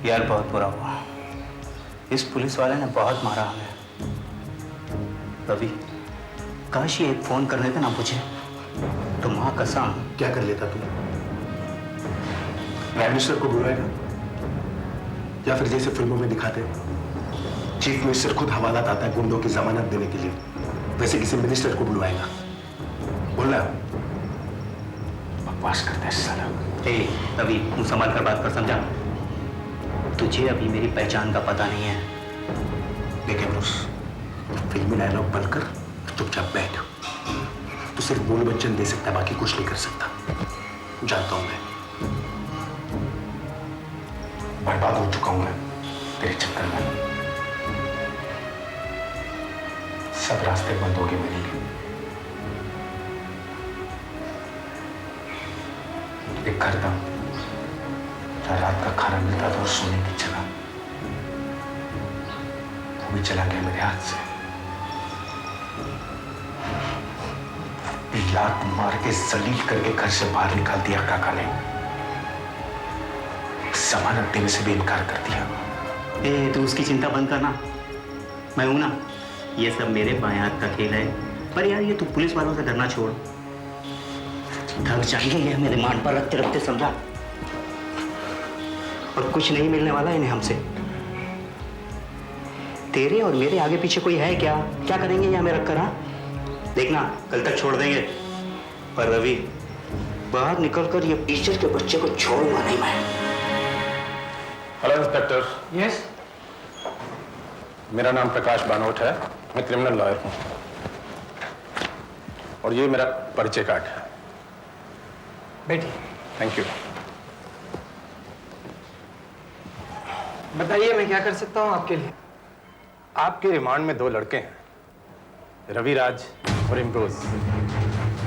यार बहुत बुरा हुआ। इस पुलिस वाले ने बहुत मारा हमें। रवि, काश ये एक फोन कर लेते ना मुझे, तो माँ कसम। क्या कर लेता तू? प्राइम मिनिस्टर को बुलाएगा, या फिर जैसे फिल्मों में दिखाते चीफ मिनिस्टर खुद हवालात आता है गुंडों की जमानत देने के लिए, वैसे किसी मिनिस्टर को बुलवाएगा? बोलना। बकवास करता है साला। ए रवि, तू संभाल कर बात कर, समझा? तुझे अभी मेरी पहचान का पता नहीं है। देखे ब्रूस, फिल्मी डायलॉग बनकर चुपचाप बैठ। तू सिर्फ बोल बच्चन दे सकता है, बाकी कुछ नहीं कर सकता। जानता हूं मैं, बर्बाद हो चुका हूं मैं तेरे चक्कर में। सब रास्ते बंद हो गए मेरे लिए। एक घर था, रात का खाना मिलता था और सोने की जगह, वो भी चला गया मेरे हाथ से। लात मार के जलील करके घर से बाहर निकाल दिया काका ने। जमानत देने से भी इनकार कर दिया। ए तू उसकी चिंता बंद करना, मैं हूं ना। ये सब मेरे बाएं हाथ का खेल है। पर यार ये तू पुलिस वालों से डरना छोड़। थक जाएंगे ये मेरे मान पर रखते रखते, समझा? और कुछ नहीं मिलने वाला इन्हें हमसे। तेरे और मेरे आगे पीछे कोई है क्या? क्या करेंगे यहाँ में रखकर? हाँ देखना, कल तक छोड़ देंगे। पर रवि, बाहर निकलकर ये टीचर के बच्चे को छोड़ूंगा नहीं मैं। Hello inspector. यस। मेरा नाम प्रकाश बानोट है, मैं क्रिमिनल लॉयर हूँ, और ये मेरा परिचय कार्ड है। बैठिए। Thank you. बताइए मैं क्या कर सकता हूँ आपके लिए? आपके रिमांड में 2 लड़के हैं, रविराज और इम्ब्रोज।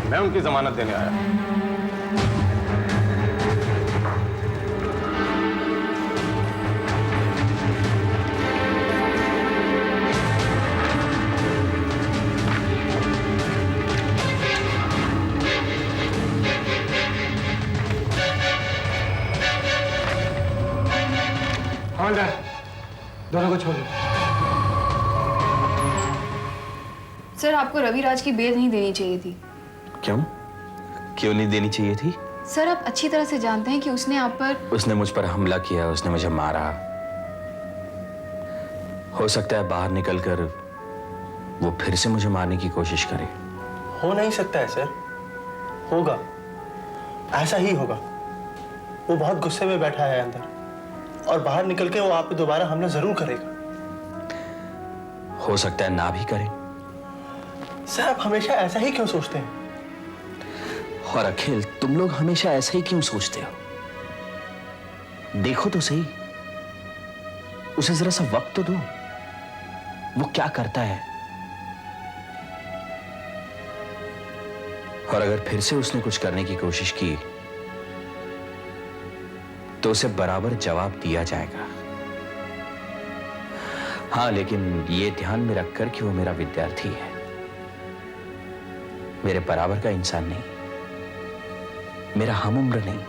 मैं उनकी जमानत देने आया हूं। हवलदार, दोनों को छोड़ दो। सर, आपको रविराज की बेल नहीं देनी चाहिए थी। क्यों? क्यों नहीं देनी चाहिए थी? सर, आप अच्छी तरह से जानते हैं कि उसने आप पर उसने मुझ पर हमला किया, उसने मुझे मारा। हो सकता है बाहर निकलकर वो फिर से मुझे मारने की कोशिश करे। हो नहीं सकता है सर, होगा, ऐसा ही होगा। वो बहुत गुस्से में बैठा है अंदर, और बाहर निकल के वो आप पे दोबारा हमला जरूर करेगा। हो सकता है ना भी करे। सर, आप हमेशा ऐसा ही क्यों सोचते हैं? और अखिल, तुम लोग हमेशा ऐसा ही क्यों सोचते हो? देखो तो सही, उसे जरा सा वक्त तो दो, वो क्या करता है। और अगर फिर से उसने कुछ करने की कोशिश की तो उसे बराबर जवाब दिया जाएगा। हाँ, लेकिन ये ध्यान में रखकर कि वो मेरा विद्यार्थी है, मेरे बराबर का इंसान नहीं, मेरा हमउम्र नहीं,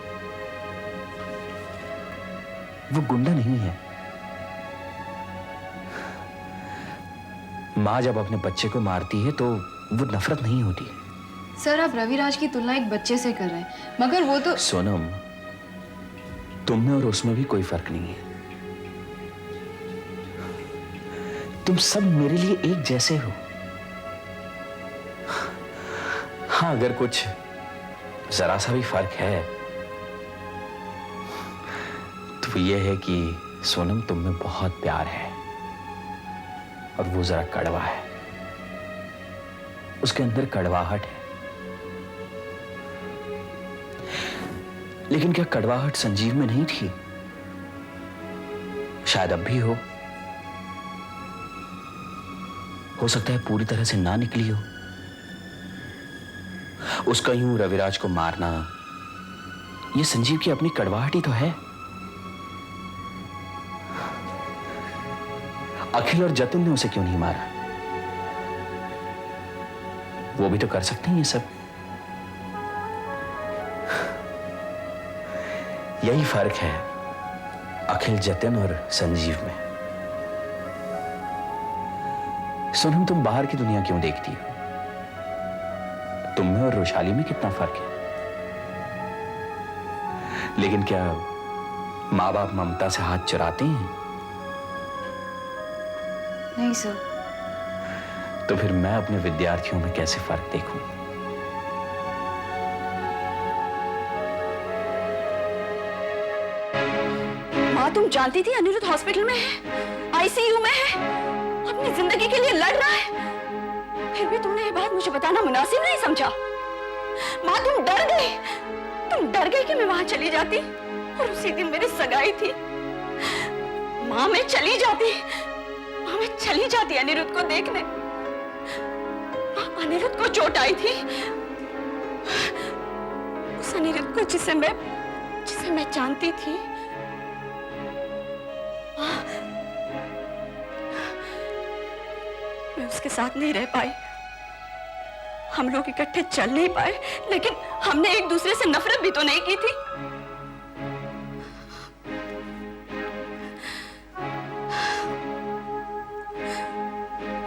वो गुंडा नहीं है। मां जब अपने बच्चे को मारती है तो वो नफरत नहीं होती। सर, आप रविराज की तुलना एक बच्चे से कर रहे हैं, मगर वो तो सोनम, तुम में और उसमें भी कोई फर्क नहीं है। तुम सब मेरे लिए एक जैसे हो। हाँ, अगर कुछ जरा सा भी फर्क है तो ये है कि सोनम, तुम में बहुत प्यार है और वो जरा कड़वा है, उसके अंदर कड़वाहट है। लेकिन क्या कड़वाहट संजीव में नहीं थी? शायद अब भी हो सकता है पूरी तरह से ना निकली हो। उसका यूं रविराज को मारना, यह संजीव की अपनी कड़वाहट ही तो है। अखिल और जतिन ने उसे क्यों नहीं मारा? वो भी तो कर सकते हैं ये सब। यही फर्क है अखिल, जतिन और संजीव में। सोनम, तुम बाहर की दुनिया क्यों देखती हो? तुम में और रोशाली में कितना फर्क है। लेकिन क्या माँ बाप ममता से हाथ चुराते हैं? नहीं सर। तो फिर मैं अपने विद्यार्थियों में कैसे फर्क देखूं? माँ, तुम जानती थी अनिरुद्ध हॉस्पिटल में है, आईसीयू में है, अपनी जिंदगी के लिए लड़ रहा है, फिर भी तुमने ये बात मुझे बताना मुनासिब नहीं समझा। माँ, तुम डर गई कि मैं वहां चली जाती, और उसी दिन मेरी सगाई थी। माँ, मैं चली जाती अनिरुद्ध को देखने। माँ, अनिरुद्ध को चोट आई थी, उस अनिरुद्ध को जिसे मैं जानती थी। मैं उसके साथ नहीं रह पाई, हम लोग इकट्ठे चल नहीं पाए, लेकिन हमने एक दूसरे से नफरत भी तो नहीं की थी।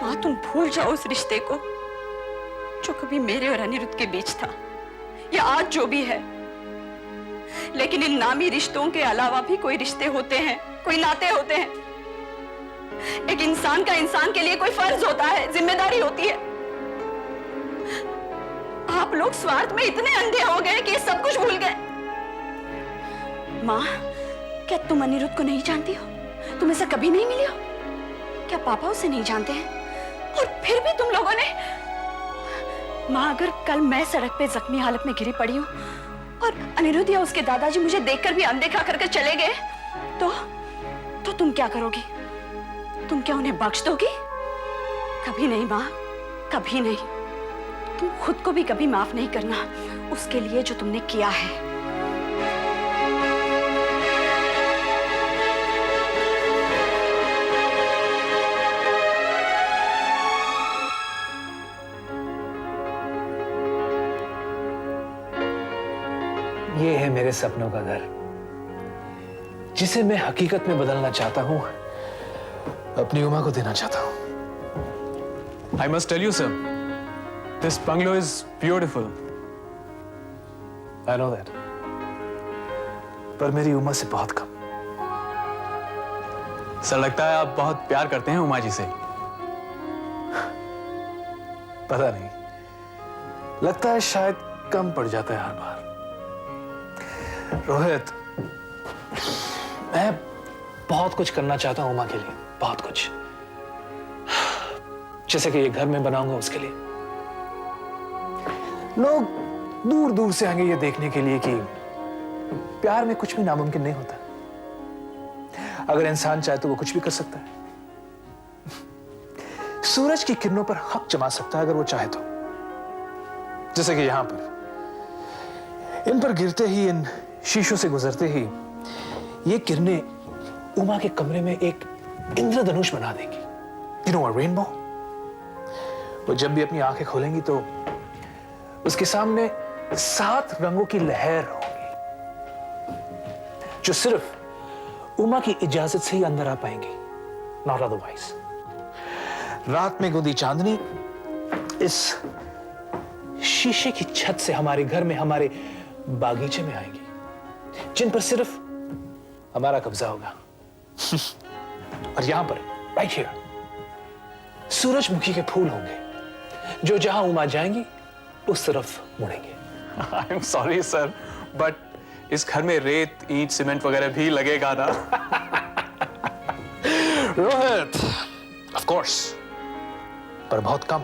माँ, तुम भूल जाओ उस रिश्ते को जो कभी मेरे और अनिरुद्ध के बीच था, या आज जो भी है। लेकिन इन नामी रिश्तों के अलावा भी कोई रिश्ते होते हैं, कोई नाते होते हैं। एक इंसान का इंसान के लिए कोई फर्ज होता है, जिम्मेदारी होती है। आप लोग स्वार्थ में इतने अंधे हो गए कि सब कुछ भूल गए। माँ, क्या तुम अनिरुद्ध को नहीं जानती हो? तुम ऐसा कभी नहीं मिली हो? क्या पापा उसे नहीं जानते हैं? और फिर भी तुम लोगों ने। माँ, अगर कल मैं सड़क पे जख्मी हालत में गिरी पड़ी हूँ और अनिरुद्ध या उसके दादाजी मुझे देखकर भी अनदेखा करके चले गए, तो तुम क्या करोगी? तुम क्या उन्हें बख्श दोगी? कभी नहीं माँ, कभी नहीं। तुम खुद को भी कभी माफ नहीं करना उसके लिए जो तुमने किया है। ये है मेरे सपनों का घर, जिसे मैं हकीकत में बदलना चाहता हूं, अपनी उमा को देना चाहता हूं। I must tell you, sir, this bungalow is beautiful. I know that. पर मेरी उमा से बहुत कम। सर, लगता है आप बहुत प्यार करते हैं उमा जी से। पता नहीं, लगता है शायद कम पड़ जाता है हर बार। रोहित, मैं बहुत कुछ करना चाहता हूं उमा के लिए, बहुत कुछ। जैसे कि ये घर में बनाऊंगा उसके लिए। लोग दूर दूर से आएंगे ये देखने के लिए कि प्यार में कुछ भी नामुमकिन नहीं होता। अगर इंसान चाहे तो वो कुछ भी कर सकता है। सूरज की किरणों पर हक जमा सकता है अगर वो चाहे तो। जैसे कि यहां पर इन पर गिरते ही, इन शीशों से गुजरते ही ये किरणें उमा के कमरे में एक इंद्रधनुष बना देंगी। You know, a rainbow. वो जब भी अपनी आंखें खोलेंगी तो उसके सामने 7 रंगों की लहर होगी, जो सिर्फ उमा की इजाजत से ही अंदर आ पाएंगी, नॉट अदरवाइज। रात में गूंदी चांदनी इस शीशे की छत से हमारे घर में, हमारे बागीचे में आएगी, जिन पर सिर्फ हमारा कब्जा होगा। और यहां पर, राइट हियर, सूरजमुखी के फूल होंगे, जो जहां उमा जाएंगी उस तरफ मुड़ेंगे। I am sorry sir, but इस घर में रेत, ईंट, सीमेंट वगैरह भी लगेगा ना? रोहित, ऑफ कोर्स, पर बहुत कम।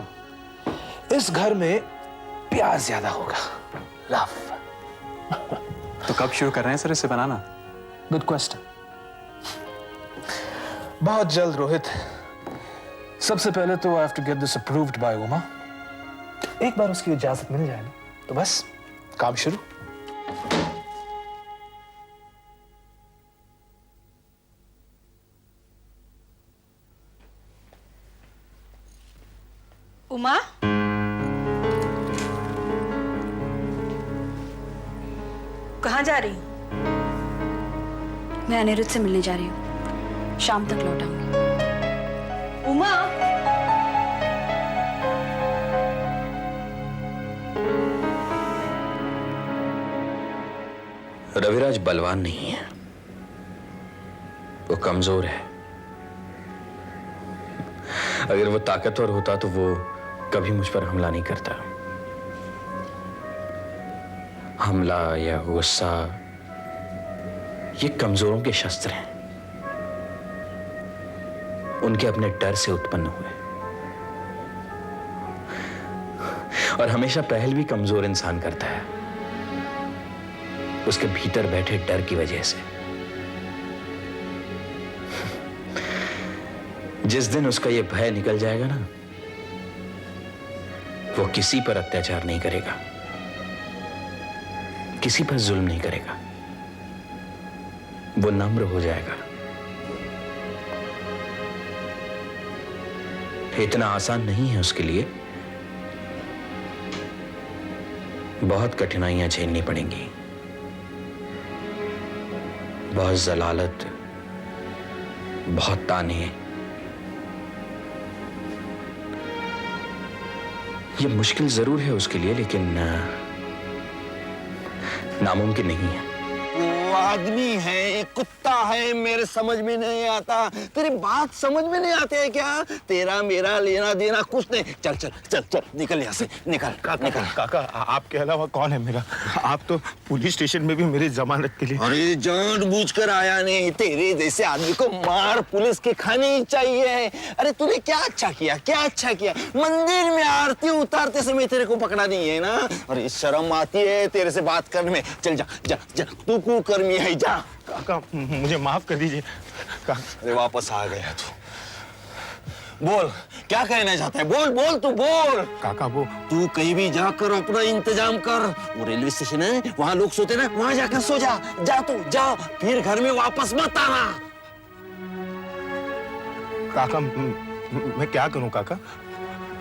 इस घर में प्यार ज्यादा होगा, लव। तो कब शुरू कर रहे हैं सर इसे बनाना? Good question. बहुत जल्द रोहित। सबसे पहले तो I have to get this approved by Uma. एक बार उसकी इजाजत मिल जाए ना, तो बस काम शुरू। उमा, कहाँ जा रही? मैं अनिरुद्ध से मिलने जा रही हूँ, शाम तक लौट आऊंगी। उमा, रविराज बलवान नहीं है, वो कमजोर है। अगर वो ताकतवर होता तो वो कभी मुझ पर हमला नहीं करता। हमला या गुस्सा ये कमजोरों के शस्त्र हैं, उनके अपने डर से उत्पन्न हुए। और हमेशा पहल भी कमजोर इंसान करता है, उसके भीतर बैठे डर की वजह से। जिस दिन उसका यह भय निकल जाएगा ना, वो किसी पर अत्याचार नहीं करेगा, किसी पर जुल्म नहीं करेगा, वो नम्र हो जाएगा। इतना आसान नहीं है उसके लिए, बहुत कठिनाइयां झेलनी पड़ेंगी, बहुत जलालत, बहुत ताने। ये मुश्किल जरूर है उसके लिए, लेकिन नामुमकिन नहीं है। वो आदमी है, एक कुत्ता है, मेरे समझ में नहीं आता। तेरी बात समझ में नहीं आती है क्या? तेरा मेरा लेना देना कुछ नहीं। चल चल चल चल, निकल यहाँ से, निकल निकल। काका, आपके अलावा कौन है मेरा? आप तो पुलिस स्टेशन में भी मेरी जमानत के लिए। अरे जानबूझकर आया नहीं, तेरे जैसे आदमी को मार पुलिस की खानी ही चाहिए। अरे तूने क्या अच्छा किया, क्या अच्छा किया? मंदिर में आरती उतारते समय तेरे को पकड़ा नहीं है ना? अरे शर्म आती है तेरे से बात करने में। चल जा जा जा, तू कुकर्मी है, जा। काका, मुझे माफ कर दीजिए। अरे वापस आ गया तू। बोल, क्या कहना चाहता है? बोल बोल, तू बोल। काका, वो तू कहीं भी जाकर अपना इंतजाम कर। वो रेलवे स्टेशन है, वहां लोग सोते ना, वहां जाकर सो जा। जा तू, जा, फिर घर में वापस मत आना। काका, मैं क्या करूं काका?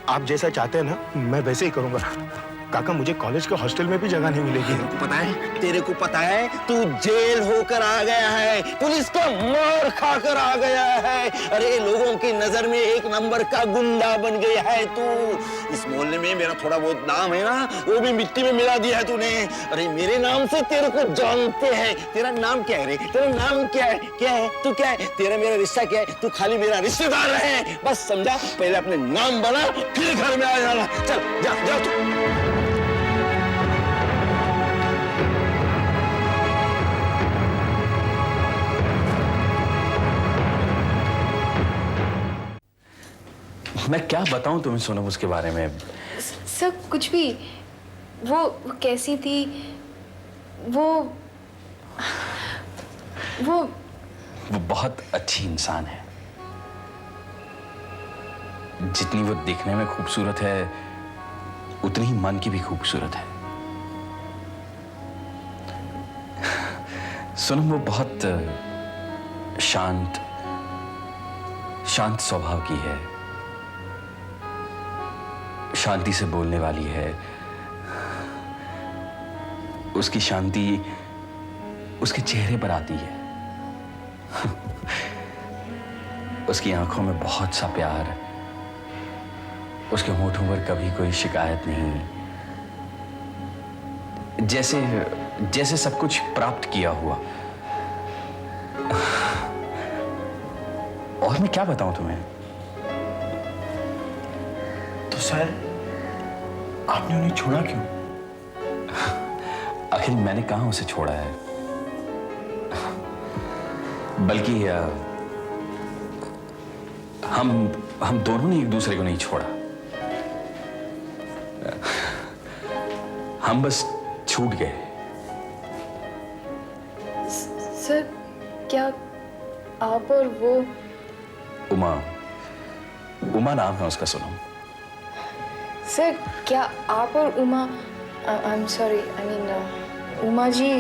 आप जैसा चाहते हैं ना, मैं वैसे ही करूंगा। काका, मुझे कॉलेज के हॉस्टल में भी जगह नहीं मिलेगी। पता है, तेरे को पता है, तू जेल होकर आ गया है, पुलिस का मार खाकर आ गया है। अरे लोगों की नजर में एक नंबर का गुंडा बन गया है तू। इस मोहल्ले में मेरा थोड़ा बहुत नाम है ना, वो भी मिट्टी में मिला दिया है तूने। अरे मेरे नाम से तेरे को जानते हैं। तेरा नाम क्या है रे? तेरा नाम क्या है? क्या है तू? क्या है तेरा? मेरा रिश्ता क्या है? तू खाली मेरा रिश्तेदार है, बस समझा। पहले अपने नाम बना, फिर घर में आ जाना। चल जा जा तू। मैं क्या बताऊं तुम्हें सोनम उसके बारे में? सर कुछ भी। वो कैसी थी? वो बहुत अच्छी इंसान है। जितनी वो दिखने में खूबसूरत है, उतनी ही मन की भी खूबसूरत है। सोनम वो बहुत शांत स्वभाव की है, शांति से बोलने वाली है। उसकी शांति उसके चेहरे पर आती है। उसकी आंखों में बहुत सा प्यार, उसके होठों पर कभी कोई शिकायत नहीं, जैसे सब कुछ प्राप्त किया हुआ। और मैं क्या बताऊं तुम्हें? तो सर, आपने उन्हें छोड़ा क्यों? आखिर मैंने कहां उसे छोड़ा है? बल्कि हम दोनों ने एक दूसरे को नहीं छोड़ा। हम बस छूट गए। सर क्या आप और वो? उमा नाम है उसका सोनम। सर क्या आप और Uma, I am sorry, I mean Uma ji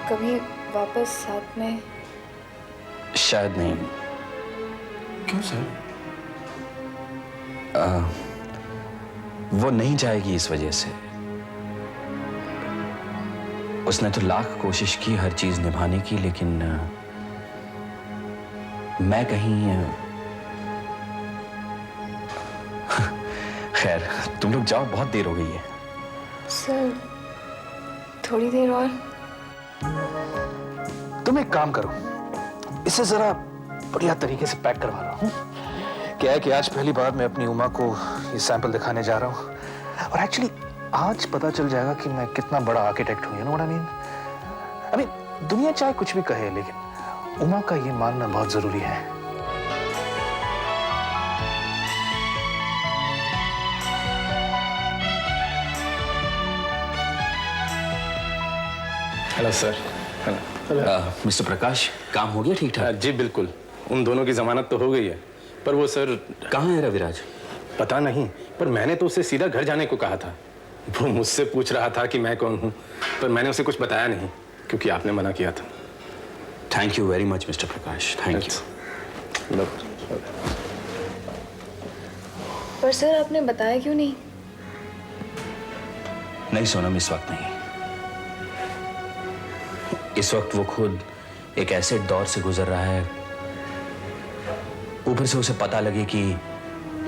कभी वापस साथ में? शायद नहीं। क्यों सर? वो नहीं जाएगी इस वजह से। उसने तो लाख कोशिश की हर चीज निभाने की, लेकिन मैं कहीं खैर, तुम लोग जाओ, बहुत देर हो गई है। सर थोड़ी देर और। तुम एक काम करो, इसे जरा बढ़िया तरीके से पैक करवा लो। क्या है कि आज पहली बार मैं अपनी उमा को ये सैंपल दिखाने जा रहा हूँ, और एक्चुअली आज पता चल जाएगा कि मैं कितना बड़ा आर्किटेक्ट हूँ। You know what I mean, दुनिया चाहे कुछ भी कहे, लेकिन उमा का ये मानना बहुत जरूरी है। Hello sir. हेलो। मिस्टर प्रकाश, काम हो गया ठीक ठाक? जी बिल्कुल, उन दोनों की जमानत तो हो गई है, पर वो सर। कहाँ है रविराज? पता नहीं, पर मैंने तो उससे सीधा घर जाने को कहा था। वो मुझसे पूछ रहा था कि मैं कौन हूँ, पर मैंने उसे कुछ बताया नहीं क्योंकि आपने मना किया था। Thank you very much mister Prakash, thank you. पर सर आपने बताया क्यों नहीं? नहीं सोनम, इस वक्त नहीं। इस वक्त वो खुद एक ऐसे दौर से गुजर रहा है, ऊपर से उसे पता लगे कि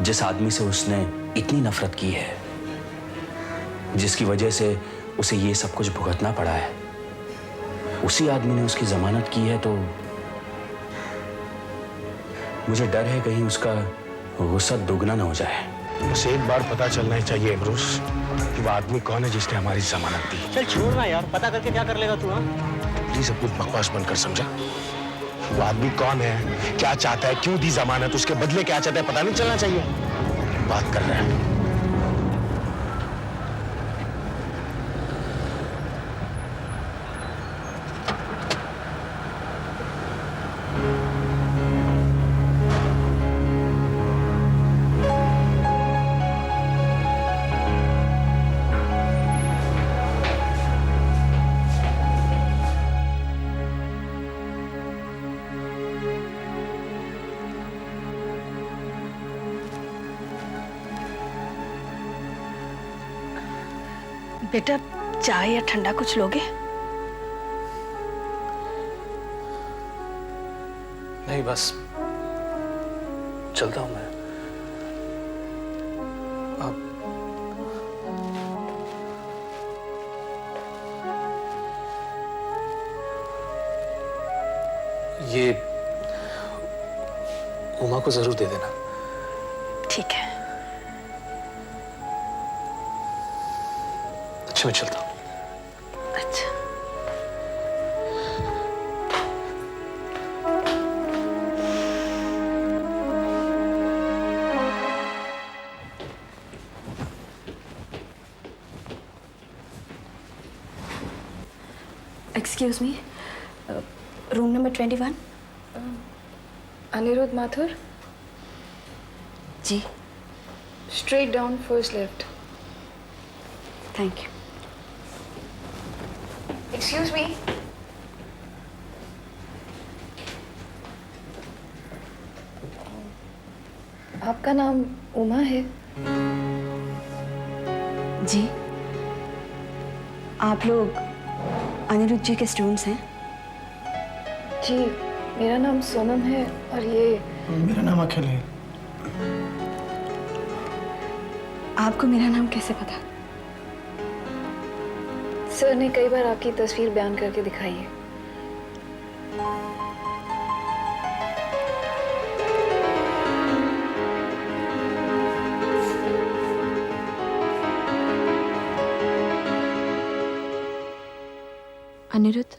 जिस आदमी से उसने इतनी नफरत की है, जिसकी वजह से उसे ये सब कुछ भुगतना पड़ा है, उसी आदमी ने उसकी जमानत की है। तो मुझे डर है कहीं उसका गुस्सा दुगना ना हो जाए। बस एक बार पता चलना ही चाहिए इमरूस कि वो आदमी कौन है जिसने हमारी जमानत दी। चल छोड़ ना यार, पता करके क्या कर लेगा तू? हाँ प्लीज अब कुछ बकवास बनकर समझा। वो आदमी कौन है, क्या चाहता है, क्यों दी जमानत, उसके बदले क्या चाहता है, पता नहीं चलना चाहिए। बात कर रहे हैं। बेटा, चाय या ठंडा कुछ लोगे? नहीं, बस चलता हूं मैं। अब ये उमा को जरूर दे देना। ठीक है। अच्छा, मैं चलता हूं। अच्छा। Excuse me, room number 21? Anirudh Mathur. जी, straight down, first left. Thank you. Excuse me. आपका नाम उमा है? जी, आप लोग अनिरुद्ध जी के स्टूडेंट्स हैं? जी, मेरा नाम सोनम है और ये मेरा नाम अखिल है। आपको मेरा नाम कैसे पता? सर ने कई बार आपकी तस्वीर बयान करके दिखाई है। अनिरुद्ध,